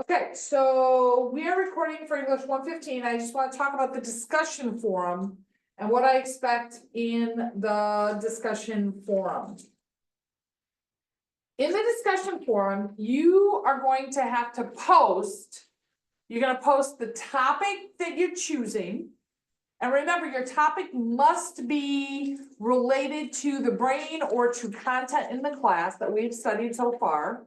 Okay, so we are recording for English 115. I just want to talk about the discussion forum and what I expect in the discussion forum. In the discussion forum, you are going to have to post, you're going to post the topic that you're choosing. And remember, your topic must be related to the brain or to content in the class that we've studied so far.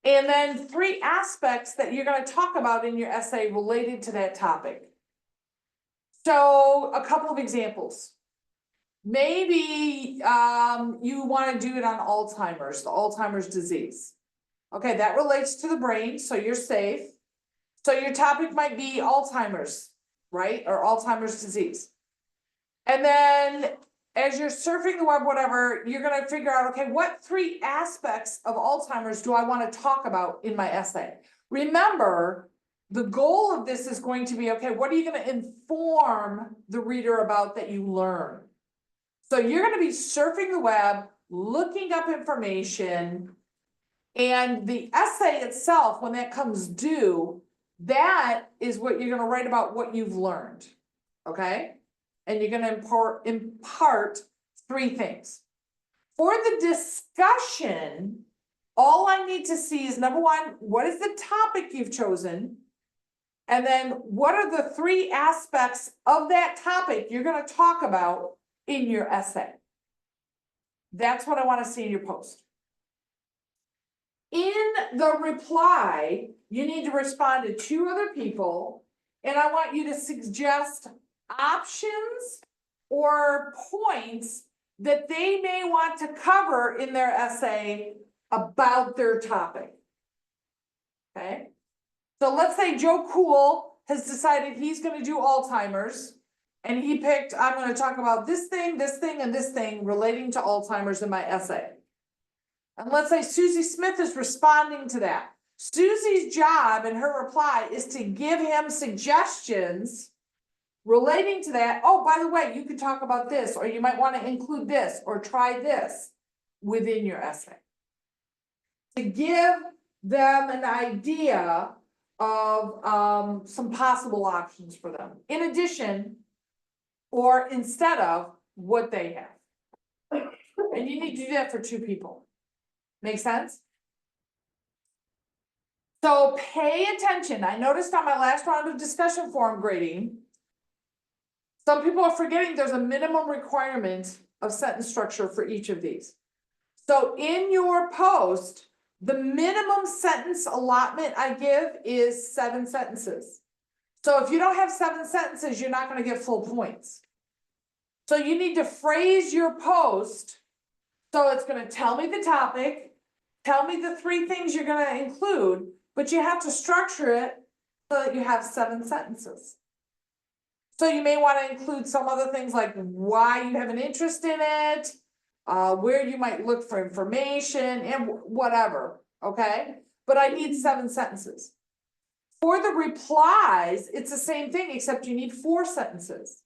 And then 3 aspects that you're going to talk about in your essay related to that topic. So a couple of examples. Maybe you want to do it on Alzheimer's, the Alzheimer's disease. Okay, that relates to the brain, so you're safe. So your topic might be Alzheimer's, right? Or Alzheimer's disease. And then as you're surfing the web, whatever, you're going to figure out, okay, what 3 aspects of Alzheimer's do I want to talk about in my essay? Remember, the goal of this is going to be, okay, what are you going to inform the reader about that you learn? So you're going to be surfing the web, looking up information, and the essay itself, when that comes due, that is what you're going to write about what you've learned, okay? And you're going to impart 3 things. For the discussion, all I need to see is, number 1, what is the topic you've chosen? And then what are the 3 aspects of that topic you're going to talk about in your essay? That's what I want to see in your post. In the reply, you need to respond to 2 other people, and I want you to suggest options or points that they may want to cover in their essay about their topic. Okay, so let's say Joe Cool has decided he's going to do Alzheimer's, and he picked, I'm going to talk about this thing, and this thing relating to Alzheimer's in my essay. And let's say Susie Smith is responding to that. Susie's job in her reply is to give him suggestions relating to that. Oh, by the way, you could talk about this, or you might want to include this, or try this within your essay. To give them an idea of some possible options for them, in addition or instead of what they have. And you need to do that for 2 people. Make sense? So pay attention. I noticed on my last round of discussion forum grading, some people are forgetting there's a minimum requirement of sentence structure for each of these. So in your post, the minimum sentence allotment I give is 7 sentences. So if you don't have 7 sentences, you're not going to get full points. So you need to phrase your post so it's going to tell me the topic, tell me the 3 things you're going to include, but you have to structure it so that you have 7 sentences. So you may want to include some other things like why you have an interest in it, where you might look for information, and whatever, okay? But I need 7 sentences. For the replies, it's the same thing, except you need 4 sentences.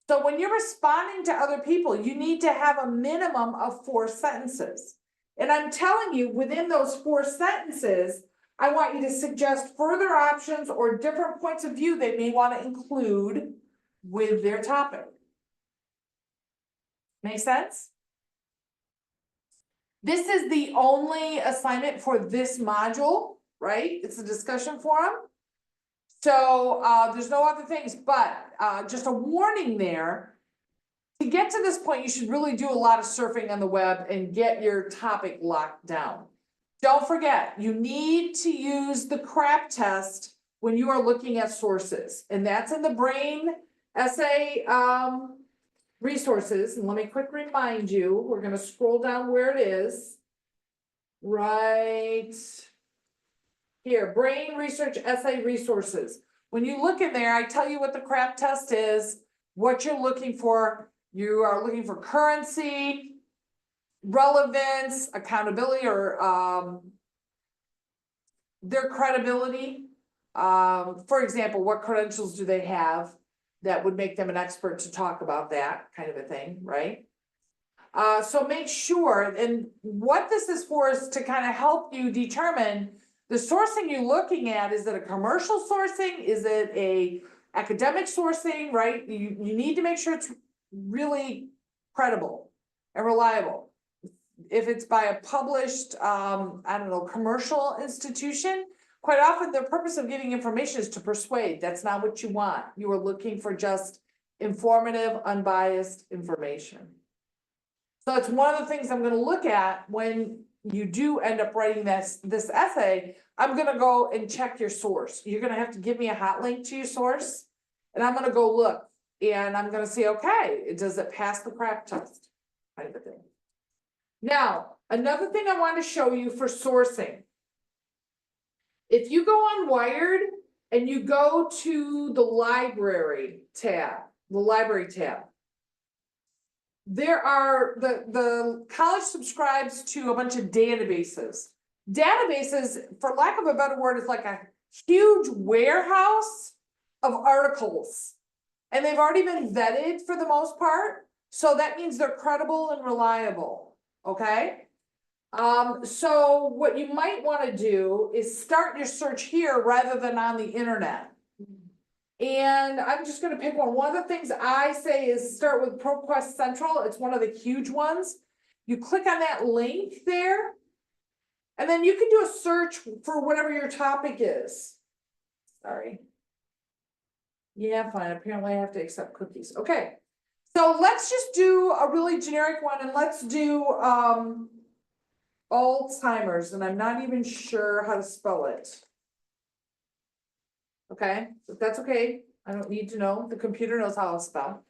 So when you're responding to other people, you need to have a minimum of 4 sentences. And I'm telling you, within those 4 sentences, I want you to suggest further options or different points of view they may want to include with their topic. Make sense? This is the only assignment for this module, right? It's a discussion forum. So there's no other things, but just a warning there. To get to this point, you should really do a lot of surfing on the web and get your topic locked down. Don't forget, you need to use the CRAP test when you are looking at sources, and that's in the brain essay resources. And let me quick remind you, we're going to scroll down where it is. Right here, brain research essay resources. When you look in there, I tell you what the CRAP test is, what you're looking for. You are looking for currency, relevance, accountability, or their credibility. For example, what credentials do they have that would make them an expert to talk about that kind of a thing, right? So make sure, and what this is for is to kind of help you determine The sourcing you're looking at, is it a commercial sourcing? Is it a academic sourcing, right? You need to make sure it's really credible and reliable. If it's by a published, I don't know, commercial institution, quite often the purpose of giving information is to persuade. That's not what you want. You are looking for just informative, unbiased information. So it's one of the things I'm gonna look at when you do end up writing this essay. I'm gonna go and check your source. You're gonna have to give me a hot link to your source, and I'm gonna go look, and I'm gonna say, okay, does it pass the crack test? Kind of a thing. Now, another thing I want to show you for sourcing. If you go on Wired and you go to the library tab, there are, the college subscribes to a bunch of databases. Databases, for lack of a better word, is like a huge warehouse of articles. And they've already been vetted for the most part. So that means they're credible and reliable, okay? So what you might want to do is start your search here rather than on the internet. And I'm just gonna pick one. One of the things I say is start with ProQuest Central. It's one of the huge ones. You click on that link there, and then you can do a search for whatever your topic is. Sorry. Yeah, fine. Apparently I have to accept cookies. Okay. So let's just do a really generic one, and let's do Alzheimer's, and I'm not even sure how to spell it. Okay, but that's okay. I don't need to know. The computer knows how to spell.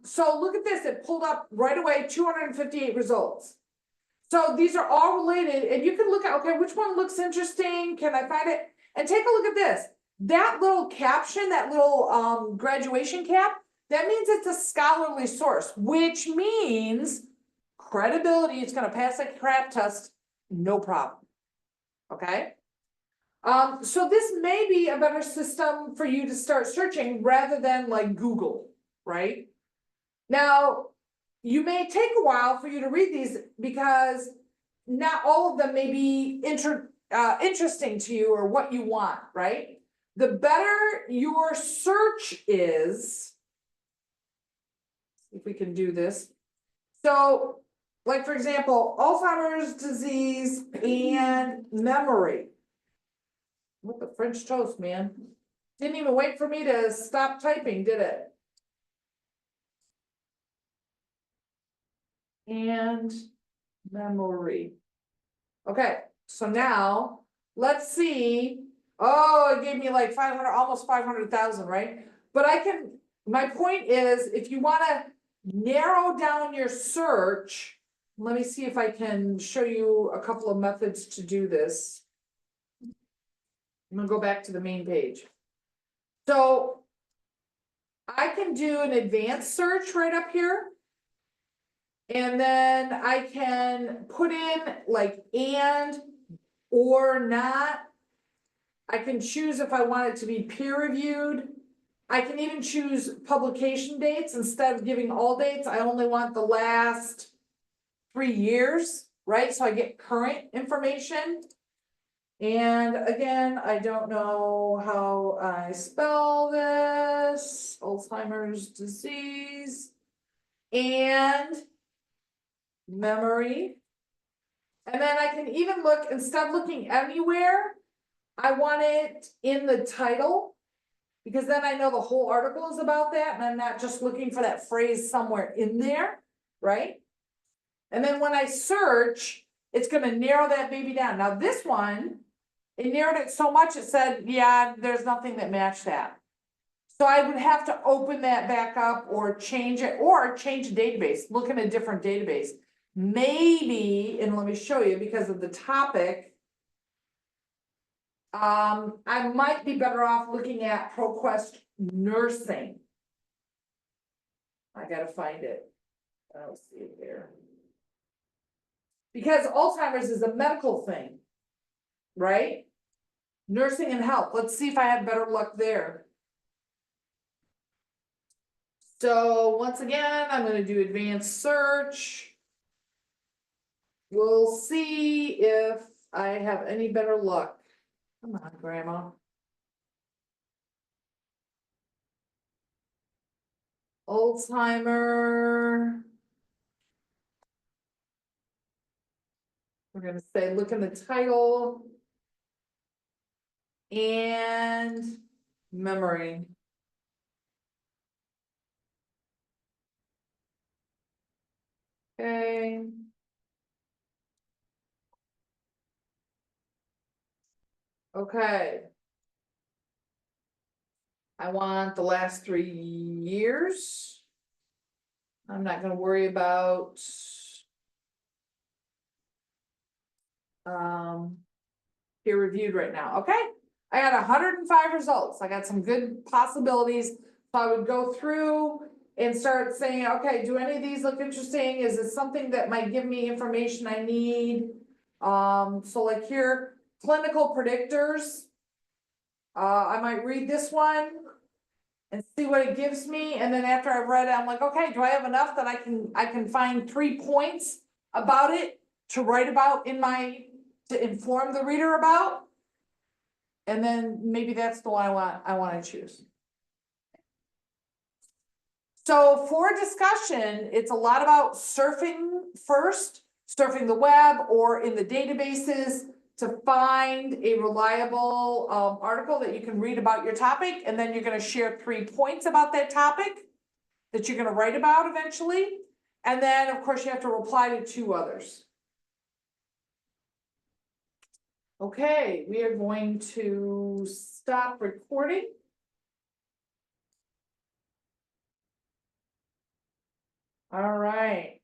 So look at this. It pulled up right away 258 results. So these are all related, and you can look at, okay, which one looks interesting? Can I find it? And take a look at this. That little caption, that little graduation cap, that means it's a scholarly source, which means credibility. It's going to pass a crap test, no problem. Okay. So this may be a better system for you to start searching rather than like Google, right? Now, you may take a while for you to read these because not all of them may be interesting to you or what you want, right? The better your search is, if we can do this. So, like for example, Alzheimer's disease and memory. What the French toast, man. Didn't even wait for me to stop typing, did it? And memory. Okay, so now let's see. Oh, it gave me like 500, almost 500,000, right? But I can, my point is, if you want to narrow down your search, let me see if I can show you a couple of methods to do this. I'm gonna go back to the main page. So I can do an advanced search right up here. And then I can put in like and or not. I can choose if I want it to be peer reviewed. I can even choose publication dates instead of giving all dates. I only want the last 3 years, right? So I get current information. And again, I don't know how I spell this, Alzheimer's disease and memory. And then I can even look, instead of looking anywhere, I want it in the title, because then I know the whole article is about that, and I'm not just looking for that phrase somewhere in there, right? And then when I search, it's gonna narrow that baby down. Now this one, it narrowed it so much, it said, yeah, there's nothing that matched that. So I would have to open that back up or change it, or change the database, look in a different database. Maybe, and let me show you, because of the topic, I might be better off looking at ProQuest nursing. I gotta find it. I don't see it there. Because Alzheimer's is a medical thing, right? Nursing and health. Let's see if I have better luck there. So once again, I'm gonna do advanced search. We'll see if I have any better luck. Come on, Grandma. Oldtimer. We're gonna say, look in the title. And memory. Okay. Okay. I want the last 3 years. I'm not gonna worry about. Peer reviewed right now, okay? I got 105 results, I got some good possibilities, so I would go through and start saying, okay, do any of these look interesting, is it something that might give me information I need? So like here, clinical predictors. I might read this one and see what it gives me, and then after I've read it, I'm like, okay, do I have enough that I can find 3 points about it to write about to inform the reader about? And then maybe that's the one I wanna choose. So for discussion, it's a lot about surfing first, surfing the web or in the databases to find a reliable article that you can read about your topic, and then you're gonna share 3 points about that topic that you're gonna write about eventually. And then, of course, you have to reply to 2 others. Okay, we are going to stop recording. All right.